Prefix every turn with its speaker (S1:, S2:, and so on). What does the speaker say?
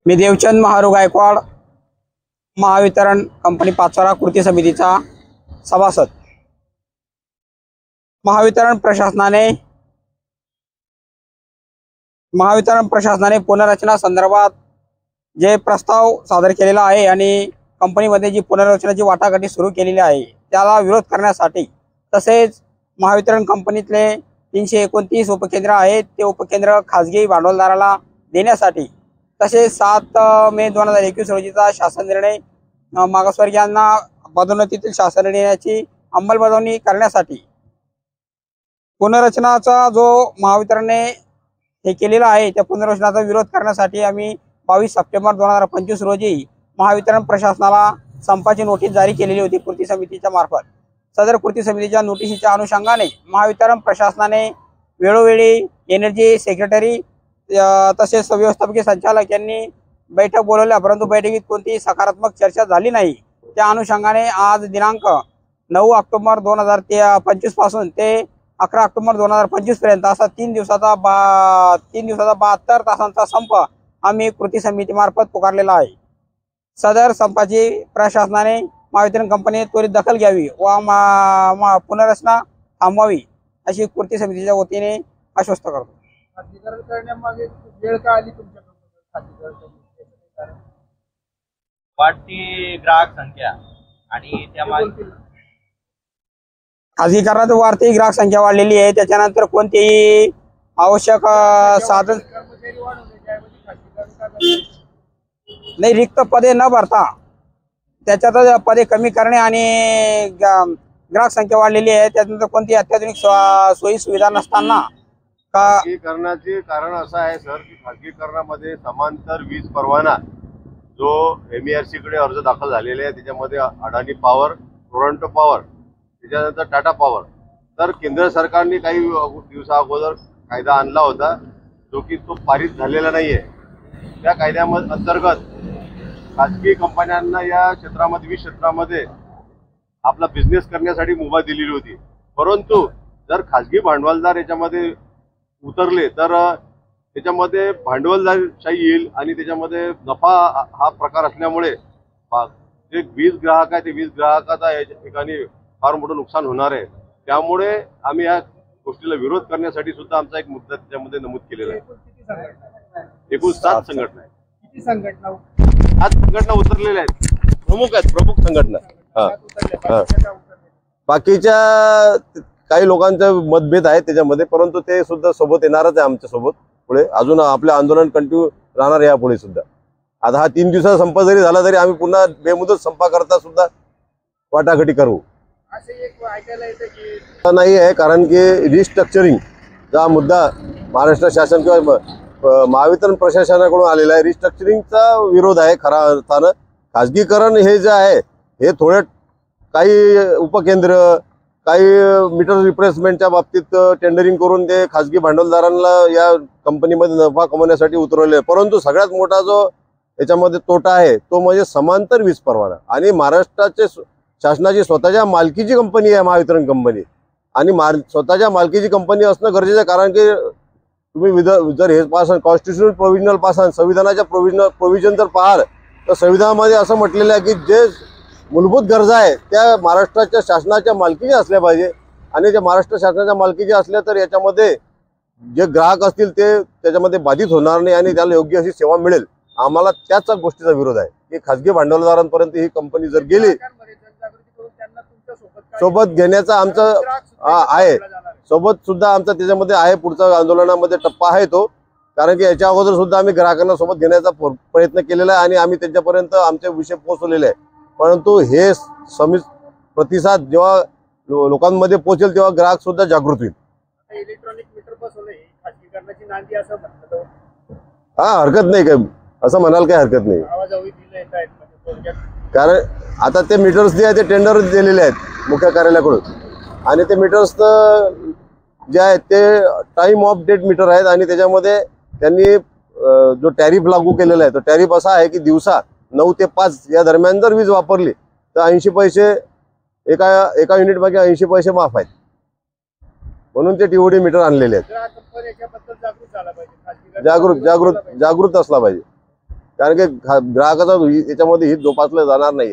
S1: मी Devchand Maharu Gaikwad, Mahavitaran company Pachora कृती समितीचा सभासद। महावितरण प्रशासनाने पुनर्रचना संदर्भात जे प्रस्ताव सादर केलेला आहे आणि कंपनीमध्ये जी पुनर्रचनाची वाटाघाटी सुरू केलेली आहे त्याला विरोध करण्यासाठी, तसेच महावितरण कंपनीतले 329 उपकेंद्र आहेत ते उपकेंद्र खाजगी भांडवलदाराला देण्यासाठी, तसेच 7 मे 2021 रोजीचा शासन निर्णय मागासवर्गीयांना पदोन्नतीतील शासन निर्णयाची अंमलबजावणी करण्यासाठी पुनर्रचनाचा जो महावितरणने हे केलेला आहे त्या पुनर्रचनाचा विरोध करण्यासाठी आम्ही 22 सप्टेंबर 2025 रोजी महावितरण प्रशासनाला संपाची नोटीस जारी केलेली होती कृती समितीच्या मार्फत। सदर कृती समितीच्या नोटीसीच्या अनुषंगाने महावितरण प्रशासनाने वेळोवेळी एनर्जी सेक्रेटरी तसेच व्यवस्थापकीय संचालक यांनी बैठक बोलवल्या, परंतु बैठकीत कोणतीही सकारात्मक चर्चा झाली नाही। त्या अनुषंगाने आज दिनांक 9 ऑक्टोबर 2025 पासून ते 11 ऑक्टोबर 2025 पर्यंत असा 3 दिवसाचा 72 तासांचा संप आम्ही कृती समितीमार्फत पुकारलेला आहे। सदर संपाची प्रशासनाने महावितरण कंपनीने त्वरित दखल घ्यावी व पुनर्रचना थांबवावी अशी कृती समितीच्या वतीने आश्वस्त करतो।
S2: खाजगीकरण करण्यामागे वेळ का आली तुमच्याकडे?
S3: वाढती ग्राहक संख्या आणि त्यामागे
S1: खाजगीकरणात वाढती ग्राहक संख्या वाढलेली आहे, त्याच्यानंतर कोणतेही आवश्यक साधन नाही, रिक्त पदे न भरता त्याच्यात पदे कमी करणे आणि ग्राहक संख्या वाढलेली आहे, त्यानंतर कोणती अत्याधुनिक सोयी सुविधा नसताना
S4: खाजगीकरणाचे कारण असं आहे सर की खाजगीकरणामध्ये समांतर वीज परवाना जो MERC कडे अर्ज दाखल झालेले आहे त्याच्यामध्ये अडानी पॉवर, टोरंटो पॉवर, त्याच्यानंतर टाटा पॉवर, तर केंद्र सरकारने काही दिवसा अगोदर कायदा आणला होता जो की तो पारित झालेला नाहीये। त्या कायद्यामध्ये अंतर्गत खाजगी कंपन्यांना या क्षेत्रामध्ये वीज क्षेत्रामध्ये आपला बिझनेस करण्यासाठी मुभा दिलेली होती, परंतु जर खाजगी भांडवलदार याच्यामध्ये उतरले तर त्याच्यामध्ये भांडवलदारशाही येईल आणि त्याच्यामध्ये नफा हा प्रकार असल्यामुळे जे वीज ग्राहक आहे ते वीज ग्राहकाचा या ठिकाणी फार मोठं नुकसान होणार आहे। त्यामुळे आम्ही या गोष्टीला विरोध करण्यासाठी सुद्धा आमचा एक मुद्दा त्याच्यामध्ये नमूद केलेला आहे। एकूण 7 संघटना आहेत।
S2: किती संघटना?
S4: 7 संघटना उतरलेल्या आहेत, प्रमुख संघटना। बाकीच्या काही लोकांचा मतभेद आहे त्याच्यामध्ये, परंतु ते सुद्धा सोबत येणारच आहे आमच्या सोबत पुढे, अजून आपले आंदोलन कंटिन्यू राहणार आहे यापुढे सुद्धा। आता हा 3 दिवसाचा संप जरी झाला तरी आम्ही पुन्हा बेमुदत संपाकरता सुद्धा वाटाघाटी करू
S2: असे एक ऐकायला येतं की
S4: नाही आहे, कारण की रिस्ट्रक्चरिंगचा मुद्दा महाराष्ट्र शासन किंवा महावितरण प्रशासनाकडून आलेला आहे। रिस्ट्रक्चरिंगचा विरोध आहे खरा अर्थानं। खाजगीकरण हे जे आहे हे थोडे काही उपकेंद्र, काही मीटर रिप्लेसमेंटच्या बाबतीत टेंडरिंग करून ते खाजगी भांडवलदारांना या कंपनीमध्ये नफा कमवण्यासाठी उतरवले, परंतु सगळ्यात मोठा जो याच्यामध्ये तोटा आहे तो म्हणजे समांतर वीज परवाना। आणि महाराष्ट्राचे शासनाची स्वतःच्या मालकीची कंपनी आहे महावितरण कंपनी, आणि स्वतःच्या मालकीची कंपनी असणं गरजेचं आहे, कारण की तुम्ही जर हे पासन कॉन्स्टिट्युशनल प्रोव्हिजनल पासन संविधानाच्या प्रोव्हिजन जर पाहाल तर संविधानामध्ये असं म्हटलेलं आहे की जे मूलभूत गरजा आहे त्या महाराष्ट्राच्या शासनाच्या मालकीच्या असल्या पाहिजे, आणि जे महाराष्ट्र शासनाच्या मालकीचे असल्या तर याच्यामध्ये जे ग्राहक असतील ते त्याच्यामध्ये बाधित होणार नाही आणि त्याला योग्य अशी सेवा मिळेल। आम्हाला त्याच गोष्टीचा विरोध आहे की खाजगी भांडवलदारांपर्यंत ही कंपनी जर गेली सोबत घेण्याचा आमचा आहे, सोबत सुद्धा आमचा त्याच्यामध्ये आहे, पुढचा आंदोलनामध्ये टप्पा आहे तो, कारण की याच्या अगोदर सुद्धा आम्ही ग्राहकांना सोबत घेण्याचा प्रयत्न केलेला आहे आणि आम्ही त्यांच्यापर्यंत आमचे विषय पोहोचवलेले आहे, परंतु हे प्रतिसाद जेव्हा लोकांमध्ये पोहोचेल तेव्हा ग्राहक सुद्धा जागृत होईल।
S2: इलेक्ट्रॉनिक मीटर बसवणे खाजगीकरणाची नांदी असं म्हणतात,
S4: हा हरकत नाही, काय असं म्हणाल काही हरकत नाही,
S2: आवाजावी दिले येत आहेत म्हणजे
S4: कारण आता ते मीटर्स जे आहे ते टेंडर दिलेले आहेत मुख्य कार्यालयाकडून, आणि ते मीटर्स जे आहेत ते टाइम ऑफ डेट मीटर आहेत, आणि त्याच्यामध्ये त्यांनी जो टॅरिफ लागू केलेला आहे तो टॅरिफ असा आहे की दिवसा 9 ते 5 या दरम्यान जर वीज वापरली तर 80 पैसे एका युनिट मागे 80 पैसे माफ आहेत, म्हणून ते TOD मीटर आणलेले आहेत। जागृत असला पाहिजे। कारण की ग्राहकाचा याच्यामध्ये हित जोपासलं जाणार नाही.